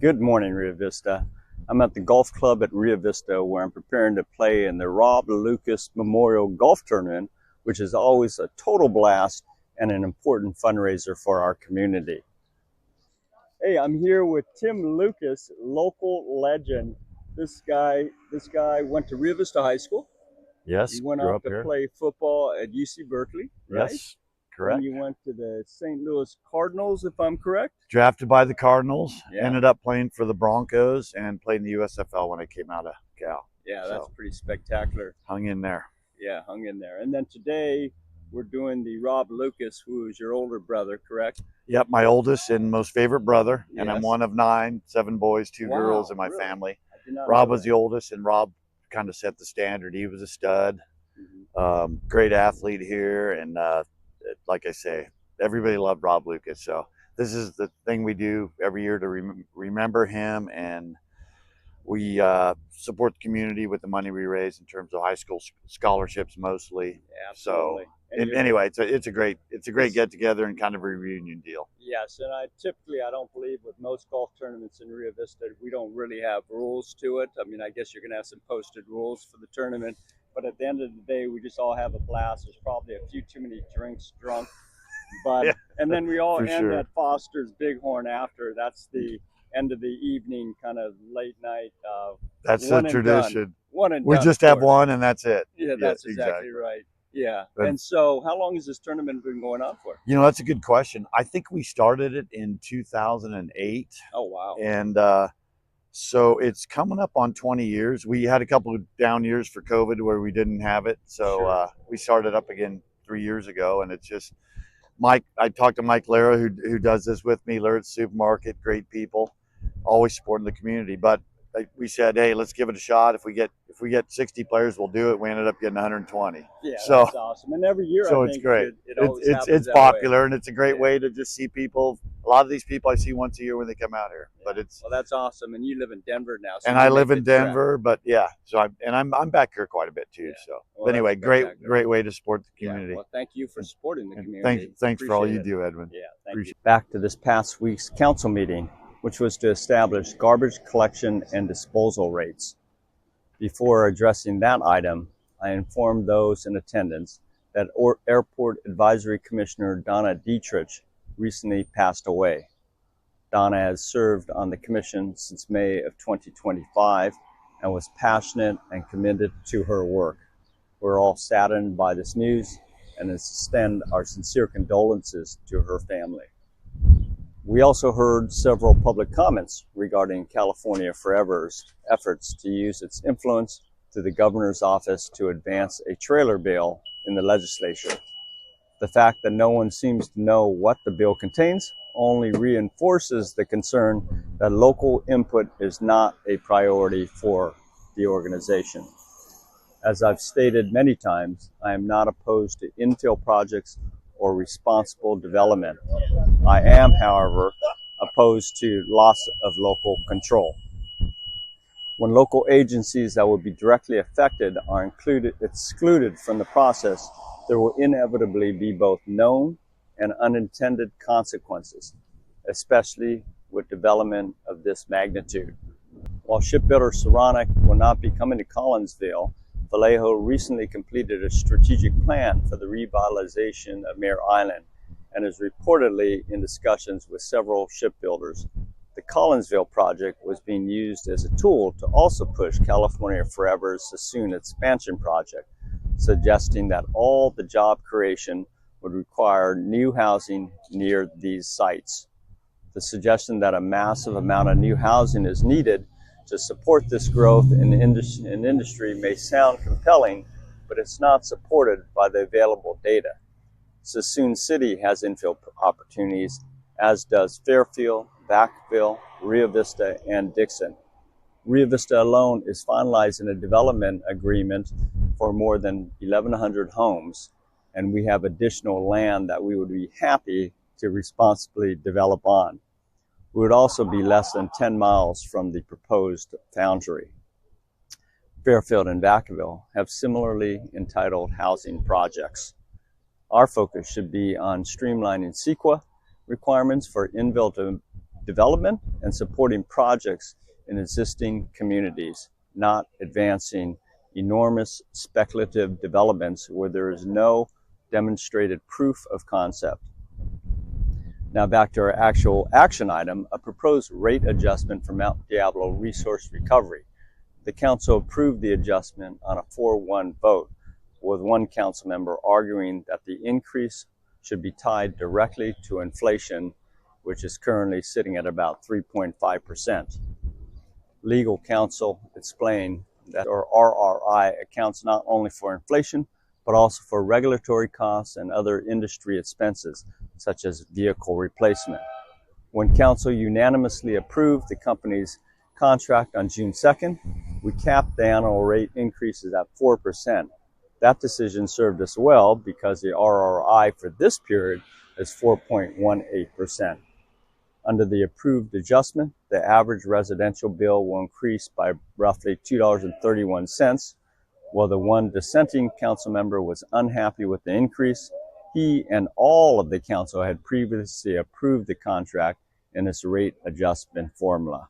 Good morning, Rio Vista. I'm at the golf club at Rio Vista where I'm preparing to play in the Rob Lucas Memorial Golf Tournament, which is always a total blast and an important fundraiser for our community. Hey, I'm here with Tim Lucas, local legend. This guy went to Rio Vista High School. Yes, You went grew off up to here. play football at UC Berkeley, right? Yes, Then correct. you went to the St. Louis Cardinals, if I'm correct. Drafted by the Cardinals, Yeah. ended up playing for the Broncos and played in the USFL when I came out of Cal. Yeah, that's So pretty spectacular. hung in there. Yeah, hung in there. And then today we're doing the Rob Lucas, who is your older brother, correct? Yep, my oldest and most favorite brother, and I'm Yes. one of 9, 7 boys, 2 girls Wow, in my really? family. I did not Rob know was that. the oldest, and Rob kind of set the standard. He was a stud, Mhm. great athlete here, and like I say, everybody loved Rob Lucas. So this is the thing we do every year to remember him, and we support the community with the money we raise in terms of high school scholarships mostly. Absolutely. So And anyway, it's a great it's- get together and kind of a reunion deal. yes, and I don't believe with most golf tournaments in Rio Vista, we don't really have rules to it. I mean, I guess you're going to have some posted rules for the tournament, but at the end of the day, we just all have a blast. There's probably a few too many drinks drunk, but Yeah, and then we all for end sure. at Foster's Bighorn after. That's the end of the evening, kind of late night. That's the One and done. tradition. One and We done. just Of have course. one, and that's it. Yeah, that's exactly right. Yeah. And And so, how long has this tournament been going on for? that's a good question. I think we started it in 2008, Oh, wow. and so it's coming up on 20 years. We had a couple of down years for COVID where we didn't have it, so Sure. we started up again 3 years ago, and it's just Mike. I talked to Mike Lara, who does this with me. Laird's Supermarket, great people, always supporting the community. But we said, hey, let's give it a shot. If we get 60 players, we'll do it. We ended up getting 120. Yeah, So that's awesome. And every year, so I it's think great. it always happens It's that popular, way. and it's a great Yeah. way to just see people. A lot of these people I see once a year when they come out here. But it's Well, that's awesome. And you live in Denver now, so and you I make live the in trek. Denver, but yeah. So I'm back here quite a bit too. Yeah. So, Well, but anyway, that's spectacular. great way to support the Yeah. community. Well, thank you for supporting the And community. thanks for all Appreciate you it. do, Edwin. Yeah, thank Appreciate you. Back to this past week's council meeting, which was to establish garbage collection and disposal rates. Before addressing that item, I informed those in attendance that Airport Advisory Commissioner Donna Dietrich recently passed away. Donna has served on the commission since May of 2025 and was passionate and committed to her work. We're all saddened by this news and extend our sincere condolences to her family. We also heard several public comments regarding California Forever's efforts to use its influence through the governor's office to advance a trailer bill in the legislature. The fact that no one seems to know what the bill contains only reinforces the concern that local input is not a priority for the organization. As I've stated many times, I am not opposed to infill projects or responsible development. I am, however, opposed to loss of local control. When local agencies that will be directly affected are excluded from the process, there will inevitably be both known and unintended consequences, especially with development of this magnitude. While shipbuilder Saronic will not be coming to Collinsville, Vallejo recently completed a strategic plan for the revitalization of Mare Island and is reportedly in discussions with several shipbuilders. The Collinsville project was being used as a tool to also push California Forever's Sassoon expansion project, suggesting that all the job creation would require new housing near these sites. The suggestion that a massive amount of new housing is needed to support this growth in industry may sound compelling, but it's not supported by the available data. Sassoon City has infill opportunities, as does Fairfield, Vacaville, Rio Vista, and Dixon. Rio Vista alone is finalizing a development agreement for more than 1,100 homes, and we have additional land that we would be happy to responsibly develop on. We would also be less than 10 miles from the proposed foundry. Fairfield and Vacaville have similarly entitled housing projects. Our focus should be on streamlining CEQA requirements for infill development and supporting projects in existing communities, not advancing enormous speculative developments where there is no demonstrated proof of concept. Now back to our actual action item, a proposed rate adjustment for Mount Diablo Resource Recovery. The council approved the adjustment on a 4-1 vote, with one council member arguing that the increase should be tied directly to inflation, which is currently sitting at about 3.5%. Legal counsel explained that our RRI accounts not only for inflation, but also for regulatory costs and other industry expenses, such as vehicle replacement. When council unanimously approved the company's contract on June 2nd, we capped the annual rate increases at 4%. That decision served us well because the RRI for this period is 4.18%. Under the approved adjustment, the average residential bill will increase by roughly $2.31. While the one dissenting council member was unhappy with the increase, he and all of the council had previously approved the contract in its rate adjustment formula.